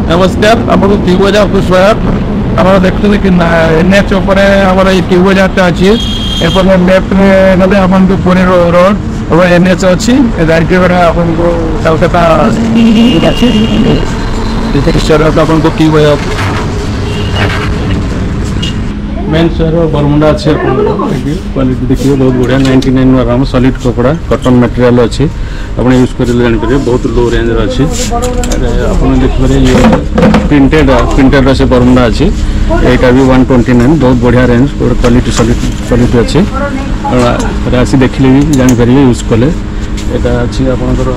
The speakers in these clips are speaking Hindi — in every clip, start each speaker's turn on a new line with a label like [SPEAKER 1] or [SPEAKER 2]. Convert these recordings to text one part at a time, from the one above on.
[SPEAKER 1] नमस्कार आपको ट्यूब बजार को स्वागत। आप देखते कि एनएच ट्यूब बजार अच्छी एपटे लेफ्ट में गले आपन पुरी रोड और एनएच अच्छी राइट में आपन को कलकत्ता आपन को ट्यूब बजार मेन शहर बरमुंडा अच्छे क्वालिटी देखिए बहुत बढ़िया 99 आराम सॉलिड कपड़ा कॉटन मटेरियल अच्छी आप यूज कर जापर बहुत लो रेंज अच्छी आप देखिए ये प्रिंटेड से बरमुंडा अच्छी यहाँ भी 129 बहुत बढ़िया रेंज क्वालिटी सॉलिड अच्छी आसी देखिले भी जापर यूज कले यहाँ अच्छी आपंकर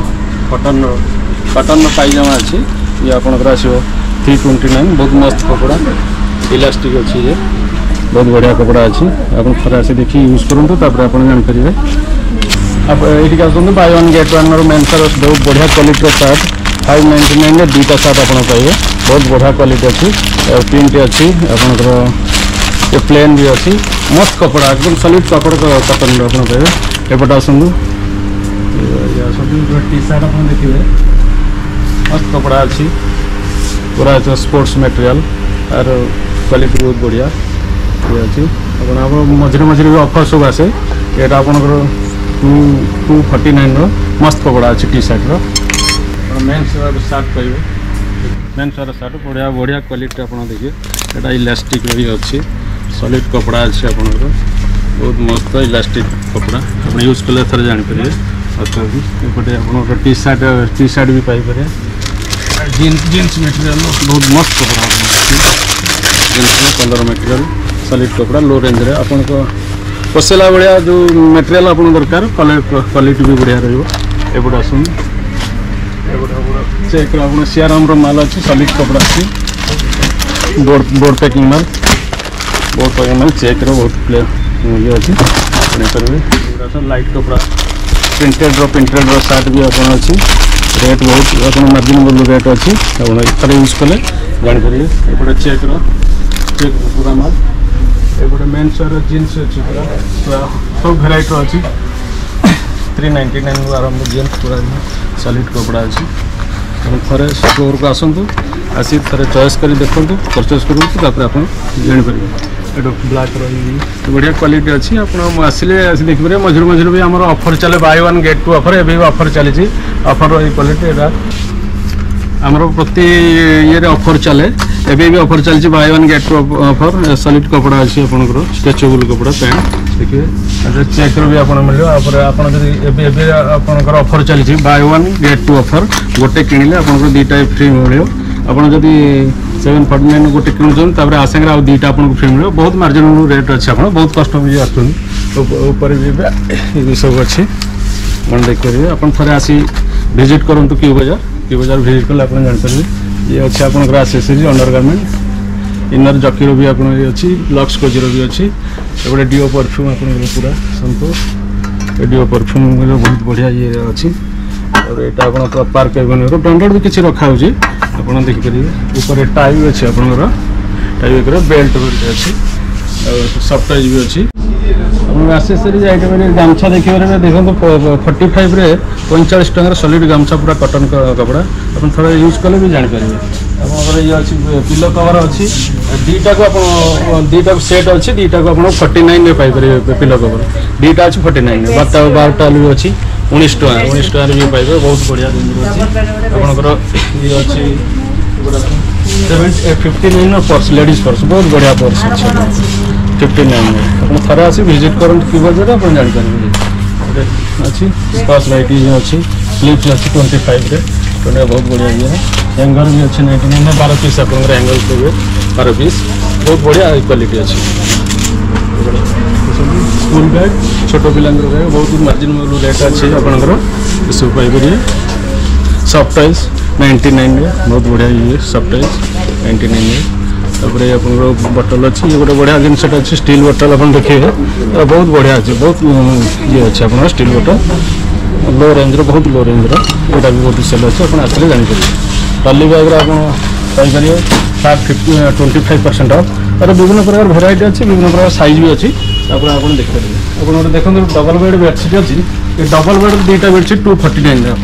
[SPEAKER 1] कॉटन पाइजामा अच्छी ये आपंकर आसो 329 बहुत मस्त कपड़ा इलास्टिक अच्छी ये बहुत बढ़िया कपड़ा अच्छी आप थोड़ा आसी देखिए यूज करूँ आप जापर आप ये आसत bye one get one main सार बहुत बढ़िया क्वालिटी सार्ट 599 दुईटा सार्ट आप पाइबे बहुत बढ़िया क्वालिटी अच्छी प्रिंट अच्छी आपंकर प्लेन भी अच्छी मस्त कपड़ा एकदम सॉलिड कपड़ा कॉटन आप पाइबे एपटे आसतु टी सार्ट आप देखिए मस्त कपड़ा अच्छी पूरा स्पोर्ट्स मटेरियल और क्वालिटी बहुत बढ़िया ये अच्छी आप मझे मझे भी ऑफर सब आसे ये आपंकर 249 मस्त कपड़ा अच्छी टी सार्ट मेन सार्ट पाइबे मेन सार्ट बढ़िया बढ़िया क्वालिटी आप देखिए यहाँ इलास्टिक भी अच्छी सॉलिड कपड़ा अच्छी आपंकर बहुत मस्त इलास्टिक कपड़ा आप यूज कले थोड़े जापर एपटे आप टी सार्ट भी पाइपर जीन्स मटेरियल बहुत मस्त कपड़ा जीन्स कलर मटेरियल सॉलिड कपड़ा लो रेंज रे आपन को पोसेला बढ़िया जो मटेरियल आपन दरकार क्वालिटी भी बढ़िया रहिबो एपटे आसुन एपटे चेक आपन सीआरएम रो माल अछि सॉलिड कपड़ा अछि बोर्ड पैकिंग माल चेक रो बहुत प्लेन ये अछि ने करबे पूरा सब लाइट कपड़ा प्रिंटेड रो शर्ट भी आपन अछि रेट बहुत आपन मार्जिन रेट अछि आपन थरे यूज कले जान करिए एपटे चेक पूरा माल एपटे मेन सर जीन्स अच्छी पूरा सब भेराइट अच्छी 399 आरंभ जीन्स पूरा सॉलिड कपड़ा अच्छी थे स्टोर को आसतु आसी थे चॉइस कर देखो परचेज करूँ आप जापर ब्लाक रही बढ़िया क्वालिटी अच्छी आप आसिले देखिए मझे मझे भी आम ऑफर चले buy one get two offer एवं ऑफर चली ऑफर रही क्वालिटी आमर प्रति ये ऑफर चले एबे भी ऑफर चलती buy one get two offer solid कपड़ा अच्छी आपंकर स्ट्रेचेबल कपड़ा पैंट देखिए चेक भी आप मिले आपंकर ऑफर चलती buy one get two offer गोटे किणिले आपंकर दुईटा फ्री मिले आपड़ जदि 749 गोटे किणुन आसांगे आउ दुईटा आपको फ्री मिले बहुत मार्जिन रेट अच्छे आप बहुत कस्टमर आसपर भी सब अच्छी आप देखिए आप थे आसी विजिट करूँ क्यू बजार विजिट कले आप जापर ये अच्छे आपंकर आसेसरीज अंडरगारमेंट इनर जकीर भी आप अच्छी लक्स कोजीर भी अच्छी एपटे डीओ परफ्यूम आप पूरा संतोष डीओ परफ्यूम बहुत बढ़िया ये अच्छी और यहाँ आप पार्क एवेन्यू ब्रांडेड भी किसी रखा हो आप देखिए ऊपर टाई भी अच्छे आपंकर टाई बेल्ट अच्छी सफ्ट टाइज भी अच्छी आसेसरीज आइटम गामछा देखिए देखो 45 रे 45 टकर सॉलिड गामछा पूरा कॉटन कपड़ा आप थोड़ा यूज कले भी जापर आप ये अच्छी पिलो कवर अच्छी दुईटा को दुईटा सेट अच्छी दुईटा को आप 49 पाइपर पिलो कवर दुईटा अच्छी 49 बारटा भी अच्छी 19 टकर भी पाइबे बहुत बढ़िया आपंकर ये अच्छी 59 पर्स लेडीज पर्स बहुत बढ़िया पर्स अच्छे 59 में थे आसी विजिट करूँ क्यू बजार आप जापर अच्छी स्कॉच लाइट अच्छी क्लिप्स अच्छी 25 रे बहुत बढ़िया ये हैंगर भी अच्छे 99 में 12 पीस आप हैंगर देवे 12 पीस बहुत बढ़िया क्वालिटी अच्छी स्कूल बैग छोट पिला बैग बहुत मार्जिन रेट अच्छे आपंकर सब पाइपर सफ्ट टाइज 99 बहुत बढ़िया ये सफ्ट टाइज 99 तापर आप बटल अच्छी ये गोटे बढ़िया जिनस अच्छी स्टील बटल आप देखिए बहुत बढ़िया अच्छे बहुत ये अच्छे आप स्टील बटल लो रेंज बहुत लो रेंज यहाँ भी बहुत सेल अच्छे आप आसले जापर ट्रॉली बैग पाइपर 25% ऑफ और विभिन्न प्रकार भेराइटी अच्छी विभिन्न प्रकार साइज भी अच्छी आप देखिए आप देखो डबल बेड बेडसीट अच्छी ये डबल बेड दुईटा बेडसीट 249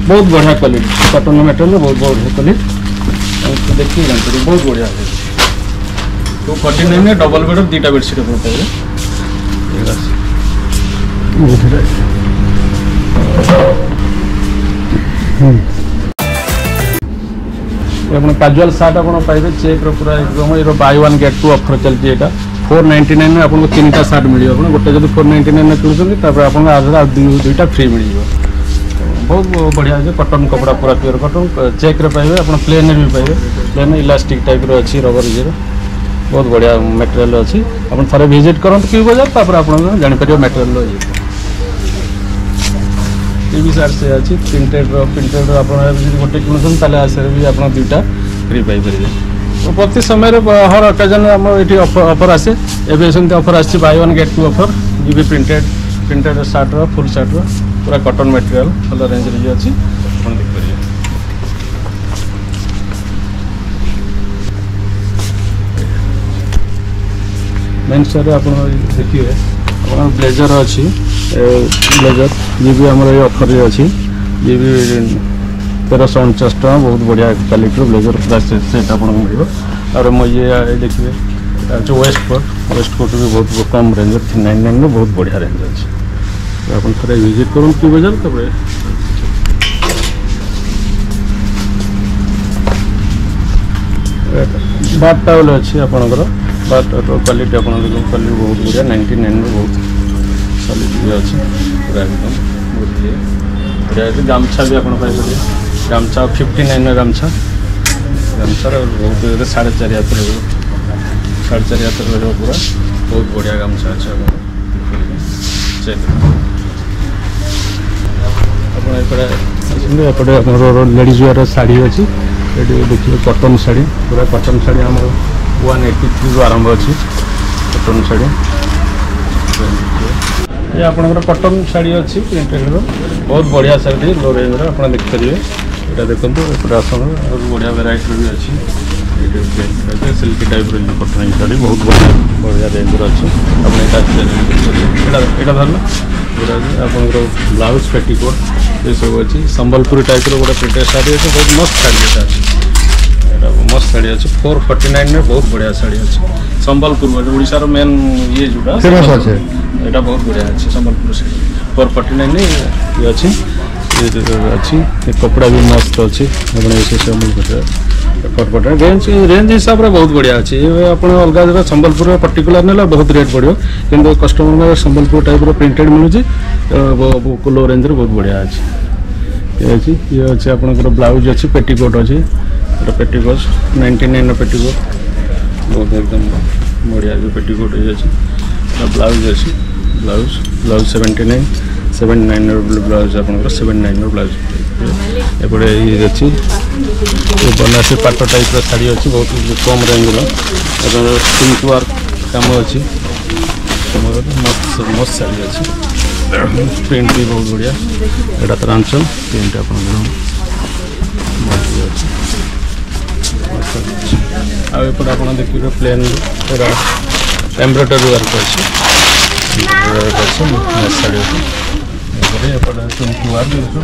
[SPEAKER 1] बहुत बढ़िया क्वालिटी कॉटन मटेरियल बहुत बढ़िया क्वालिटी देखिए जानते बहुत बढ़िया है। 249 में डबल बेड दुटा बेडसीट पड़ता है। कैजुअल सार्ट आप पाइबे चेक पूरा एकदम ये buy one get two offer चलती है। 499 में आपको 3टा सार्ट मिल जाए। गोटे जब 499 में किणुंट आप दुईटा फ्री मिल जाए। बहुत बढ़िया है। कॉटन कपड़ा पूरा प्योर कॉटन चेक रे पाइबे। आप प्लेन भी पाइबे। प्लेन इलास्टिक टाइप रो अच्छी रबर ये बहुत बढ़िया मटेरियल अच्छी। आप थे विजिट करते क्यू बजार तापर आप जापर मटेरियल ये भी सार से अच्छी प्रिंटेड आप गोटे किणुन आसर भी आप दुईटा फ्री पाइपर। प्रति समय हर ओकेजन आम ये ऑफर आसे। एवं ऑफर आसी buy one get two offer. ये भी प्रिंटेड सार्ट फुल सार्ट पूरा कॉटन मटेरियल भल रेंज रे अच्छी आप देखिए। मेन सारे आप देखिए आप ब्लेजर अच्छी ब्लेजर ये भी आम ऑफर अच्छी। ये भी 1349 टका बहुत बढ़िया क्वालिटी ब्लेजर पूरा सेट आप मिले। और ये देखिए जो वेस्ट कोट भी बहुत कम रेंज 399 में बहुत बढ़िया रेंज अच्छी। आप थे विजिट करूँ कि बजार तब बाट टावल अच्छी आपंकर बाट क्वालिटी आप क्वालिटी बहुत बढ़िया 99 में बहुत क्वालिटी अच्छी पूरा एकदम बढ़िया। गामछा भी आप गामछा 59 में गामछा बहुत 4.5 हाथ रहा 4.5 हाथ रहा पूरा बहुत बढ़िया गामछा अच्छे। एपटे लेडीज वेयर शाढ़ी अच्छी। ये देखिए कॉटन शाढ़ी पूरा कॉटन शाढ़ी आम 183 आरंभ अच्छी कॉटन शाढ़ी। ये आपंकर कॉटन शाढ़ी अच्छी प्रिंटेड बहुत बढ़िया शाढ़ी लो रेंज आप देखिए। यहाँ देखो आसन और बढ़िया वेराइटी भी अच्छी। सिल्की टाइप कॉटन शाढ़ी बहुत बढ़िया रेंज अच्छी। आप धरना पूरा आपंकर ब्लाउज पेटीकोट ये सब अच्छी। संबलपुरी टाइप गोटे प्रिंटेड शाढ़ी अच्छी बहुत मस्त शाढ़ी अच्छी। मस्त शाढ़ी अच्छी 449 में बहुत बढ़िया शाढ़ी अच्छी। संबलपुर ओडिशार मेन ये जोटा यहाँ बहुत बढ़िया अच्छी संबलपुर शाढ़ी 449 ये अच्छी। ये कपड़ा भी मस्त अच्छी। रेंज हिसाब से बहुत बढ़िया अच्छी। आप अलग जगह संबलपुर पर्टिकुलर ना बहुत रेट पड़ो कि कस्टमर संबलपुर टाइप प्रिंटेड मिलूँ लो रेंज बहुत बढ़िया अच्छी। ये अच्छी आपंकर ब्लाउज अच्छी पेटीकोट अच्छी पेटीकोट 99 पेटीकोट बहुत एकदम बढ़िया पेटीकोट ये अच्छी। ब्लाउज अच्छी ब्लाउज 79 ब्लाउज आप 79 ब्लाउज। एपटे ये अच्छी बनारसी पाट टाइप शाढ़ी अच्छी बहुत कम रेंज पिंक वर्क काम अच्छी मस्त शाढ़ी अच्छी। प्रिंट भी बहुत बढ़िया। यहाँ तो आंचल प्रिंट आप आउट आप देखिए प्लेन पूरा एम्ब्रॉयडरी वर्क अच्छी शाढ़ी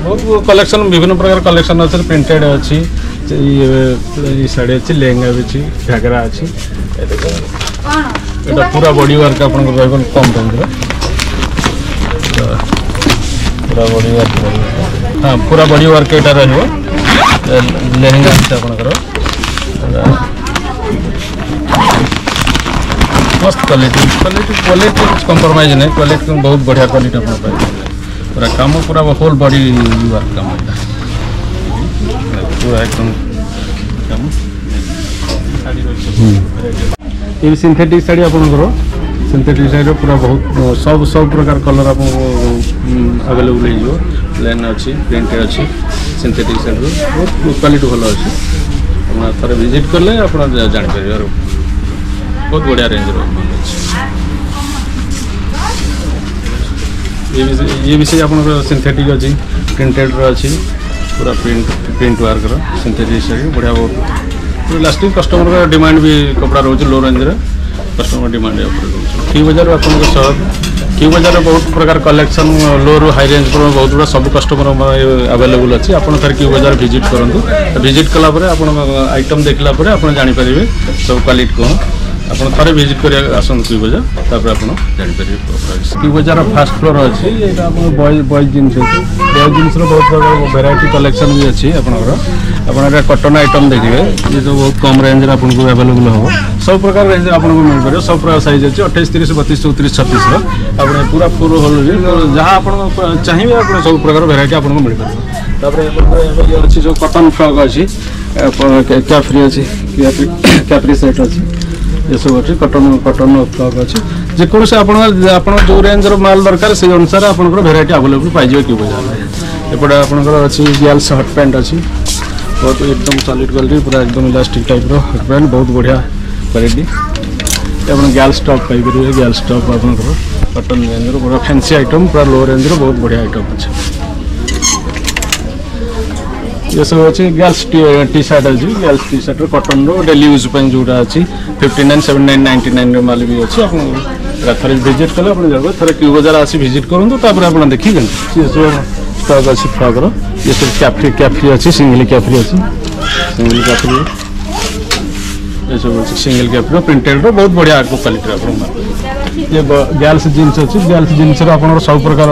[SPEAKER 1] बहुत कलेक्शन विभिन्न प्रकार कलेक्शन अच्छे प्रिंटेड अच्छी। ये शाढ़ी अच्छी लेहंगा भी अच्छी घाघरा अच्छी। ये पूरा बॉडी वर्क आप कम रेंज पूरा बॉडी वर्क हाँ पूरा बॉडी वर्क यहाँ लेहंगा अच्छे आपंकर मस्त क्वालिटी कंप्रोमाइज नहीं क्वालिटी बहुत बढ़िया क्वालिटी आप पूरा काम पूरा होल बॉडी वर्क काम पूरा एकदम काम। ये सिंथेटिक शाढ़ी आपंकर सिंथेटिक शाढ़ी पूरा बहुत सब प्रकार कलर आप अवेलेबल हो प्लेन अच्छी प्रिंटेड अच्छी सिंथेटिक शाढ़ी बहुत क्वालिटी भल अच्छी। आप थे विजिट कले आप जापर बहुत बढ़िया रेंज ये भी से आप सिंथेटिक अच्छी प्रिंटेड अच्छी पूरा प्रिंट वर्क सिंथेटिक शाढ़ी बढ़िया बहुत लास्टिंग कस्टमर डिमांड भी कपड़ा रोज लो रेंज कस्टमर डिमांड रोज। की बजार आप क्यू बजार बहुत प्रकार कलेक्शन लो रु हाई रेंज बहुत गुड़ा सब कस्टमर अवेलेबल अच्छी आप क्यू बजार विजिट करूँ विजिट कलापर आप आइटम देखला आप जापर सब क्वालिटी कौन आप थे विजिट कर आसत क्यू बजार तापर आप जापर क्यू बजार फास्ट फ्लोर अच्छी बॉयज जिन बॉयज जिन बहुत प्रकार भेराइटी कलेक्शन भी अच्छी आप कटन आइटम देखिए ये जो बहुत कम रेंज आपको अवेलेबल हम सब प्रकार रेंज आपको मिल पार सब प्रकार साइज अच्छी 28, 30, 32, 34, 36 आप पूरा फुल होल जहाँ आप चाहिए आप सब प्रकार भेराइटी आपको मिल पार ये अच्छी जो कटन फ्रॉक अच्छी कैफ्री अच्छी कैफ्री सेट अच्छी ये सब अच्छी कटन फ्रॉक अच्छी जेको आप जो रेंज माल दरकार से अनुसार आप भेराइटी अवेलेबल पाइबे क्यू बजार एपटे आपंकर अच्छी गर्ल्स हट पैंट अच्छी बहुत एकदम सॉलिड क्वालिटी पूरा एकदम इलास्टिक टाइप हट पैंट बहुत बढ़िया क्वालिटी आप girls top Piper girls top आप कटन रेंज पूरा फैंसी आइटम पूरा लो रेंज बहुत बढ़िया आइटम अच्छे ये सब अच्छे गर्ल्स टी शर्ट अच्छी गर्ल्स टी शर्ट कटन डेली यूज जोटा अच्छी 59, 79, 99 माल भी अच्छी आप थे विजिट कले आप थे क्यू बजार आसी विजिट करूँ आप देखिए स्टॉक अच्छी फ्रॉक ये सब कैफ्री अच्छी सिंगल कैफ्री अच्छी सिंगल कैफ्री ये सब अच्छी सिंगल कैफ्री प्रिंटेड बहुत बढ़िया क्वालिटी आप ये गर्ल्स जीन्स अच्छी गर्ल्स जीन्स आप सब प्रकार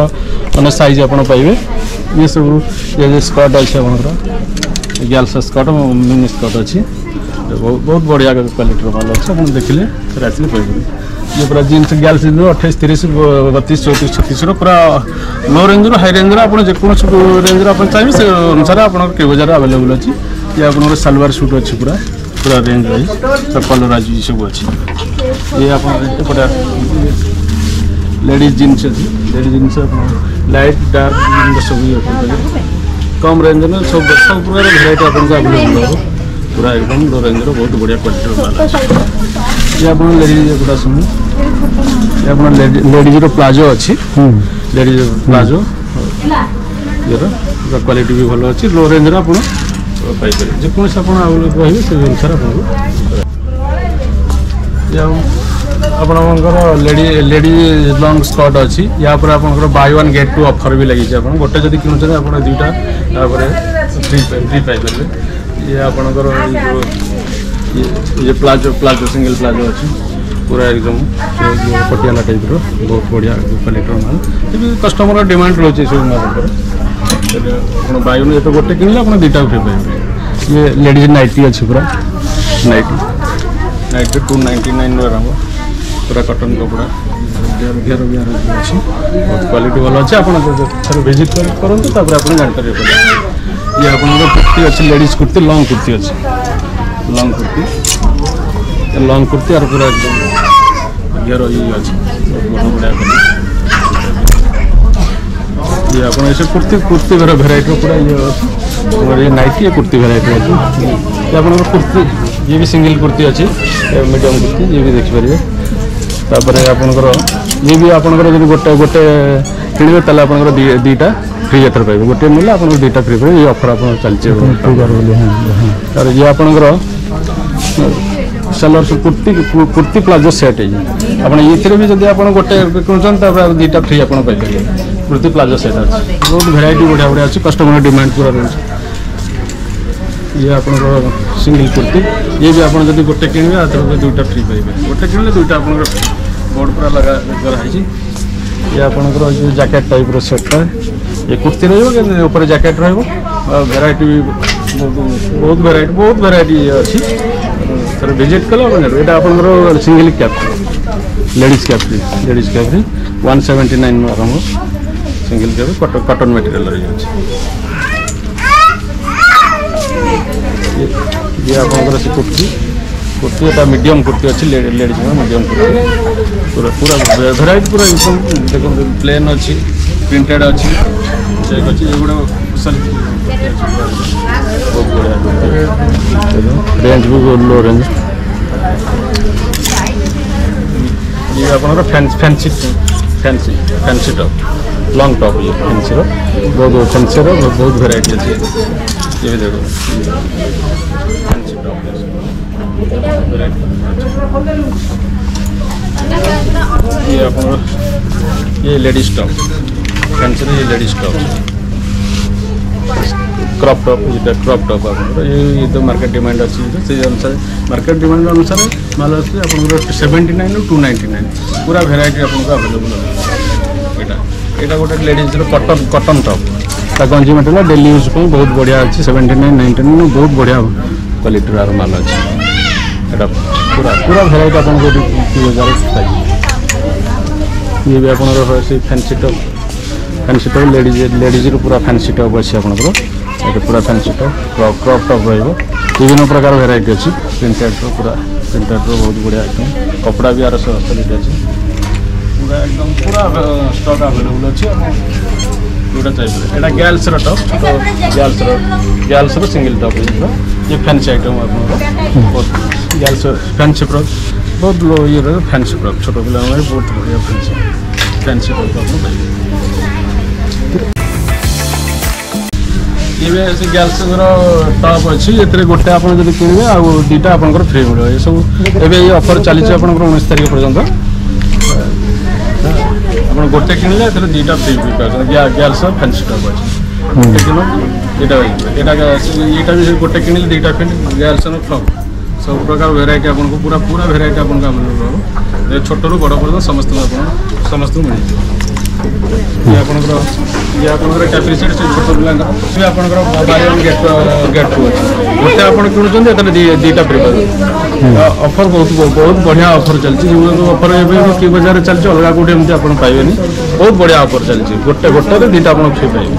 [SPEAKER 1] मैंने साइज आप पाइबे ये सब ये स्कर्ट अच्छे आप गर्ल्स स्कर्ट मिनी स्कर्ट अच्छी बहुत बढ़िया क्वालिटी माल अच्छे आप देखिले फिर आसिले पाइबे ये पूरा जीन्स गर्ल्स 28, 30, 32, 34, 36 पूरा लो रेंज हाई रेंज आप रेंज आप चाहिए से अनुसार आप क्यू बजार अवेलेबल अच्छी ये आप सलवार सूट अच्छी पूरा पूरा रेंज वाइज सब कलर आज सब अच्छी ये आप लेडीज जीन्स अच्छी लेडीज जीन्स लाइट डार्क सब कम रेंज में सब प्रकार भेराइटी आपको अवेलेबल हो पूरा एकदम लो रेंज बहुत बढ़िया क्वालिटी माल अच्छे ये आप लेडीज गुड़ा सुन ये आप लेडीज प्लाजो अच्छी लेडीज प्लाजो ये क्वालिटी भी भल अच्छी लो रेंज आप जेको आप से अनुसार आपंकर लेडीज लॉन्ग स्कर्ट अच्छी या आप buy one get two offer भी लगी गोटे जब किणुचे आप दुईटा फ्री पाइपर ये आपंकर ये प्लाजो सिंगल प्लाजो अच्छी पूरा एकदम पटियाला टाइप बहुत बढ़िया क्वालिटी माल ये कस्टमर डिमांड रोचे सब माल बाय वन तो गोटे किणले आप दुईटा फ्री पाइबे ये लेडीज नाइटी अच्छी पूरा नाइटी 299 पूरा कटन कपड़ा घेर अच्छी बहुत क्वालिटी भल अच्छे आप विजिट करूँ आप जानकारी ये आप कुर्ती अच्छी लेडीज कुर्ती लॉन्ग कुर्ती अच्छी लॉन्ग कुर्ती और पूरा एकदम घेर ये अच्छी बहुत बढ़िया ये आप ऐसे कुर्ती घर भेराइटी पूरा ये अच्छी ये नाइटी ये कुर्ती भेराइटी अच्छी ये आप कुर्ती ये भी सिंगल कुर्ती अच्छी मीडियम कुर्ती ये भी देखिपारे तापर आपंकर ये भी आपंकर जब गोटे गोटे किणवे ताले आपंकर दुईटा फ्री एथर पाइबे गोटे मिले आप दुईटा फ्री पाइबे ये ऑफर आप चलचे और ये आपंकर सलवार कुर्ती प्लाजो सेट है आप ये भी जब आप गोटे किणुन दुईटा फ्री आप पाइबे कुर्ती प्लाजो सेट अच्छे बहुत भेराइटी बढ़िया बढ़िया अच्छी कस्टमर डिमांड पूरा रही ये आप सिंगल कुर्ती ये भी आप गोटे किणवे आ दुईटा फ्री पाइबे गोटे किणले दुईटा आप बोर्ड पूरा लगा कराई ये आपंकर जो जैकेट टाइप सेट है ये कुर्ती ऊपर जैकेट भेराइटी भी बहुत भेराइटी अच्छी सर विजिट कल ये आपंकर सिंगल कैफ्री लेडीज कैफ्री 179 में आरंभ सिंगल कैफ्री कटन मटेरियल रही ये आपंकर से कुर्ती एटा मीडियम कुर्ती अच्छी लेडीज में मीडियम कुर्ती पूरा भेराइटी पूरा एकदम देखो प्लेन अच्छी प्रिंटेड अच्छी चेक अच्छी ये बहुत बढ़िया रेंज भी लो रेंज ये आप फैंसी टॉप लॉन्ग टॉप ये फैंसी बहुत फैंसी बहुत भेराइटी अच्छी ये भी देखो फैंसी टॉप ये ये लेडीज टॉप फैंसी ये लेडीज टॉप क्रॉप टॉप ये क्रॉप टॉप ये तो मार्केट डिमांड अच्छी से अनुसार मार्केट डिमांड अनुसार माल अच्छे आप 79 ରୁ 299 पूरा भेराइटी आपको अवेलेबल यहाँ गोटे लेडीज कटन टॉप गंजी मटेरियल डेली यूज बहुत बढ़िया अच्छी 79 99 बहुत बढ़िया क्वालिटी माल अच्छे यहाँ पूरा पूरा भेराइटी आपको ये भी आप फैंसी टॉप लेडीज पूरा फैंसी टॉप अच्छी आपंकर ये पूरा फैंसी टॉप क्रॉप टॉप विभिन्न प्रकार भेराइटी अच्छी प्रिंटेड पूरा प्रिंटेड बहुत बढ़िया एकदम कपड़ा भी यार सॉलिड अच्छी पूरा एकदम पूरा स्टॉक अवेलेबल अच्छी जोटा चाहिए यहाँ girls top girls single top ये फैंसी आइटम आप गर्ल्स फैंसी फ्रॉक बहुत लो ये फैंसी फ्रॉक छोट पिला बहुत बढ़िया फैंसी फ्रॉक आप ये गर्ल्स टॉप अच्छी ये गोटे आप किणवे आ दुटा आप फ्री मिले ये सब ये ऑफर चली 19 तारीख पर्यंत आप गोटे किणले दुटा फ्री गर्ल्स फैंसी टॉप अच्छी यहाँ भी गोटे किणले दुटा फ्री गर्ल्स फ्रॉक सब प्रकार भेराइटी आपको पूरा पूरा भेराइटी आपको अवेलेबल हो छोट रू बड़ पर्यटन समस्त मिल ये आपंकर कैपेसिटी छोट पिला गेट टू अच्छे गोटे आप किणुच्च दुटा फ्री ऑफर बहुत बढ़िया ऑफर चलती ऑफर कि बजार चलती अलग कौटे एमती आप पाइबे बहुत बढ़िया ऑफर चलती गोटे गोटे दुटा आप फ्री पाइबे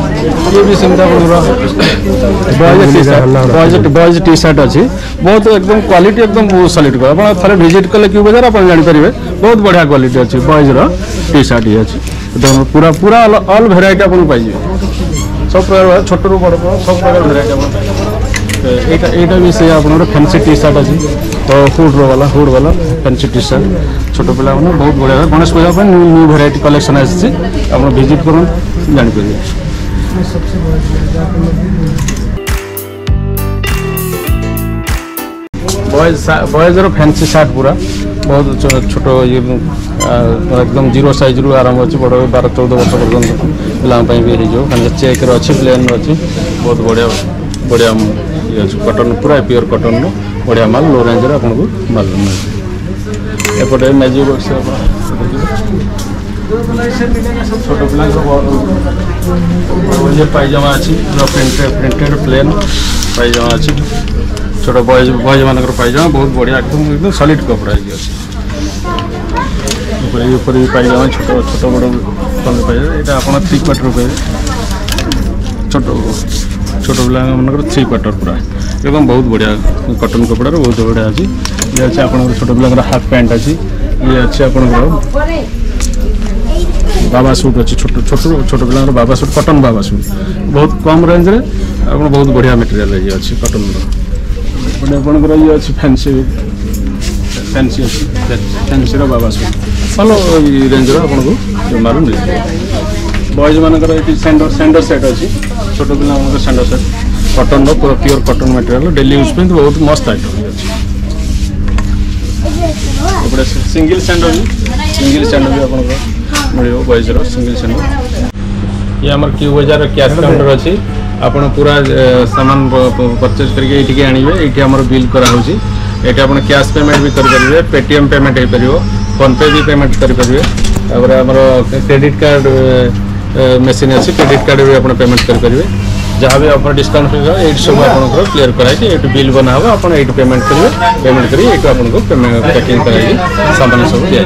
[SPEAKER 1] ये भी सेमती बॉयज टी शर्ट अच्छी बहुत एकदम क्वालिटी एकदम बहुत सॉलिड आप थे विजिट कले क्यू बजार आप जानीपारे बहुत बढ़िया क्वालिटी अच्छी बॉयज टी शर्ट ये अच्छी पूरा पूरा ऑल भेराइटी आप पाइबे सब प्रकार छोट रू बड़ सब प्रकार भेराइटी आप यहाँ भी से आप फैंसी टी शर्ट अच्छी तो हुड वाला फैंसी टी शर्ट छोट पिला बहुत बढ़िया गणेश पूजा न्यू भेराइटी कलेक्शन आसी आप विजिट कर जानीपर बॉयज फैंसी शार्ट पूरा बहुत छोट ये एकदम 0 साइज रू आरंभ अच्छी बड़ 12-14 वर्ष पर्यटन पाई भी हो चेक अच्छी प्लेन अच्छी बहुत बढ़िया बढ़िया ये कटन पूरा प्योर कटन बढ़िया माल लो रेंज आपको माल मिले एपटे मैजिक बॉक्स छोट पिला ये पायजामा अच्छी प्रिंटेड प्लेन पायजामा अच्छी छोट बॉयज मान पायजामा बहुत बढ़िया एकदम सॉलिड कपड़ा ये अच्छी ऊपर भी पायजामा छोट छोट बड़ पायजामा यहाँ आप 3 क्वार्टर पाइबे छोट पिला 3 क्वार्टर पूरा एकदम बहुत बढ़िया कटन कपड़ा बहुत बढ़िया अच्छी ये अच्छे आप छोट पिला हाफ पैंट अच्छी ये अच्छे आप बाबा सूट अच्छी छोट पिला बाबा सूट कटन बाबा सूट बहुत कम रेंज रे आप बहुत बढ़िया मटेरियल ये अच्छी कटन आपंकर ये अच्छी फैंसी अच्छी फैंसी बाबा सूट भल रेंज आपको माल मिल बॉयज मानकर ये सैंडर सेट अच्छी छोट पिला सैंडर सेट कटन पूरा pure cotton material daily use पे बहुत मस्त आइटम अच्छी सिंगल सैंडल भी आप मिले बॉयज सिंगल सैंडल ये आम क्यू बजार कैश काउंटर अच्छी आप पूरा सामान परचेज करके आनिबे ये आम बिल कराऊँ ये आप कैश पेमेंट भी करेंगे पेटीएम पेमेंट हो पार फोन पे भी पेमेंट करेंगे आमर क्रेडिट कार्ड मेसीन अच्छी क्रेडिट कार्ड भी आप पेमेंट करेंगे जहाँ भी आप डिस्काउंट ये सब आप क्लीयर कराई ये बिल बना हो आप पेमेंट करेंगे पेमेंट करेंगे आपको पैकिंग कराई सामान सब दिया।